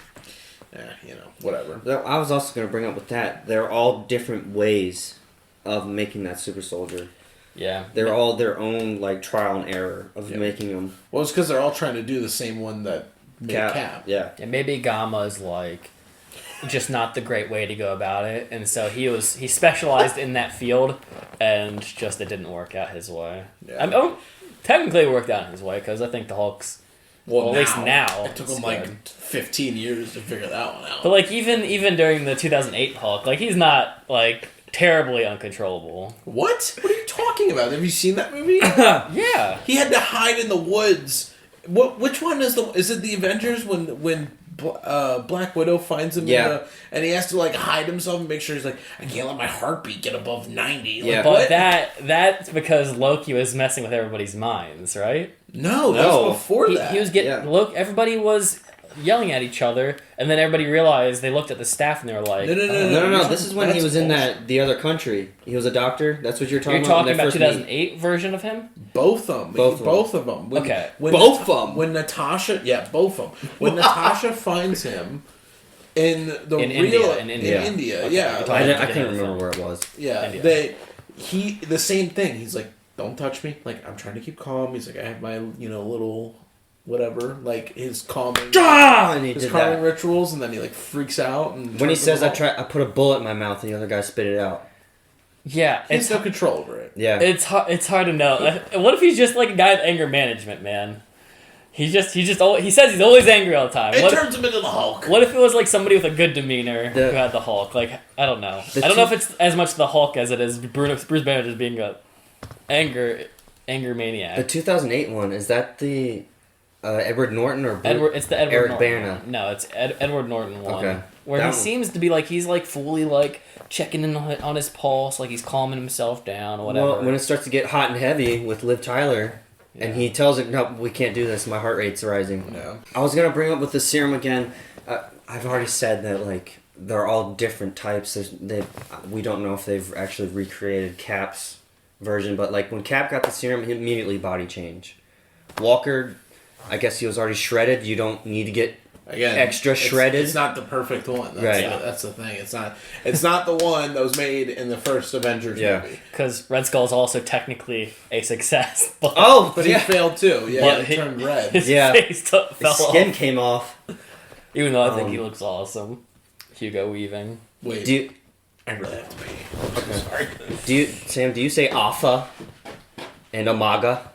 whatever. I was also going to bring up with that. They're all different ways of making that super soldier. Yeah. They're all their own like trial and error of making them. Well, it's because they're all trying to do the same one that made Cap. Yeah. And maybe Gamma's like just not the great way to go about it, and so he specialized in that field, and just it didn't work out his way. Yeah. I mean, technically it worked out his way because I think the Hulk's well, at least now it took it's him good. like 15 years to figure that one out. But like even during the 2008 Hulk, like he's not like terribly uncontrollable. What? What are you talking about? Have you seen that movie? Yeah. He had to hide in the woods. Which one is it? The Avengers when Black Widow finds him and he has to like hide himself and make sure he's like, I can't let my heartbeat get above 90. Like, Yeah. But that's because Loki was messing with everybody's minds, right? No, that was before that. He was getting everybody was yelling at each other, and then everybody realized they looked at the staff and they were like, No. This is when he was in the other country. He was a doctor. That's what you're talking about. You're talking When about they 2008 version of him? Both of them. Both of them. Okay. Both of them. When Natasha, both of them. When Natasha finds him in the In real India. Okay. yeah, I can't remember where it was. yeah. India. The same thing. He's like, don't touch me. Like, I'm trying to keep calm. He's like, I have my little whatever, like his calming, And he his did calming that. rituals, and then he like freaks out. And When he turns says, into I put a bullet in my mouth, and the other guy spit it out. Yeah, he has no control over it. Yeah. It's hard to know. What if he's just like a guy with anger management, man? He says he's always angry all the time. It turns him into the Hulk. What if it was like somebody with a good demeanor who had the Hulk? Like, I don't know. I don't know if it's as much the Hulk as it is Bruce Banner just being a anger maniac. The 2008 one, is that the Edward Norton or It's the Edward Eric Norton Bana? one. No, it's Edward Norton one. Okay. Where That he one. seems to be like he's like fully like checking in on his pulse, like he's calming himself down or whatever. Well, when it starts to get hot and heavy with Liv Tyler, and he tells it, no, we can't do this, my heart rate's rising. Yeah. I was going to bring up with the serum again, I've already said that, like, they're all different types. We don't know if they've actually recreated Cap's version, but like when Cap got the serum, he immediately body change. Walker, I guess he was already shredded. You don't need to get extra shredded. It's not the perfect one. That's the thing. It's not the one that was made in the first Avengers movie. Because Red Skull is also technically a success. But he failed too. Yeah, But he turned red. His face fell His skin off. came off. Even though I think he looks awesome. Hugo Weaving. Wait. I really have to pee. Okay. Sorry. Sam, do you say Alpha and Omega?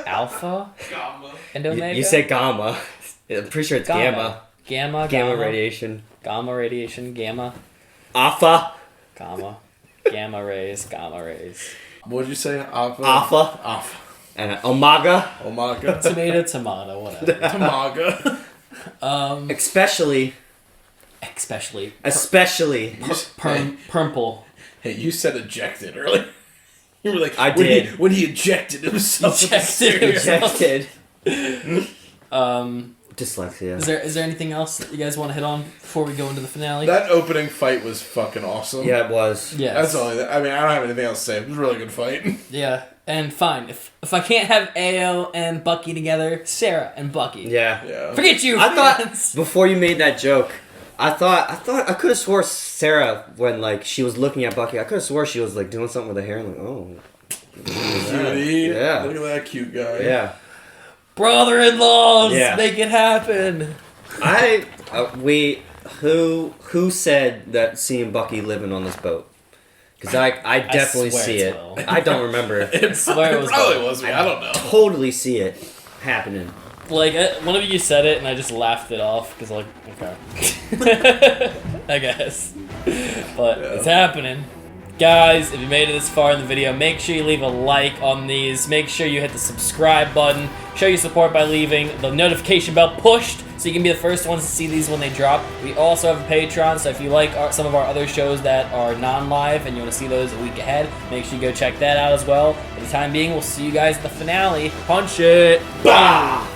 Alpha? Gamma. And Omega? You say Gamma. I'm pretty sure it's Gamma. Gamma radiation. Gamma radiation. Gamma. Alpha. Gamma. Gamma rays. Gamma rays. What did you say? Alpha. Alpha. And Omega. Tomato, whatever. Tamaga. Especially. Purple. Hey, you said ejected earlier. You were like, I did. When he ejected himself. Ejected. Dyslexia. Is there anything else that you guys want to hit on before we go into the finale? That opening fight was fucking awesome. Yeah, it was. Yes. That's all. I don't have anything else to say. It was a really good fight. Yeah, and fine. If I can't have Ao and Bucky together, Sarah and Bucky. Yeah. Forget you. I thought before you made that joke, I could have swore Sarah, when like she was looking at Bucky, I could have swore she was like doing something with her hair. I'm like, oh. Cutie. Yeah. Look at that cute guy. Yeah. Brother-in-laws, make it happen. Who said that seeing Bucky living on this boat? Because I definitely see it. I don't remember. I swear it was probably was me. I don't know. Totally see it happening. Like, one of you said it, and I just laughed it off, because, like, okay. I guess. But it's happening. Guys, if you made it this far in the video, make sure you leave a like on these. Make sure you hit the subscribe button. Show your support by leaving the notification bell pushed so you can be the first ones to see these when they drop. We also have a Patreon, so if you like some of our other shows that are non-live and you want to see those a week ahead, make sure you go check that out as well. For the time being, we'll see you guys at the finale. Punch it! Bah!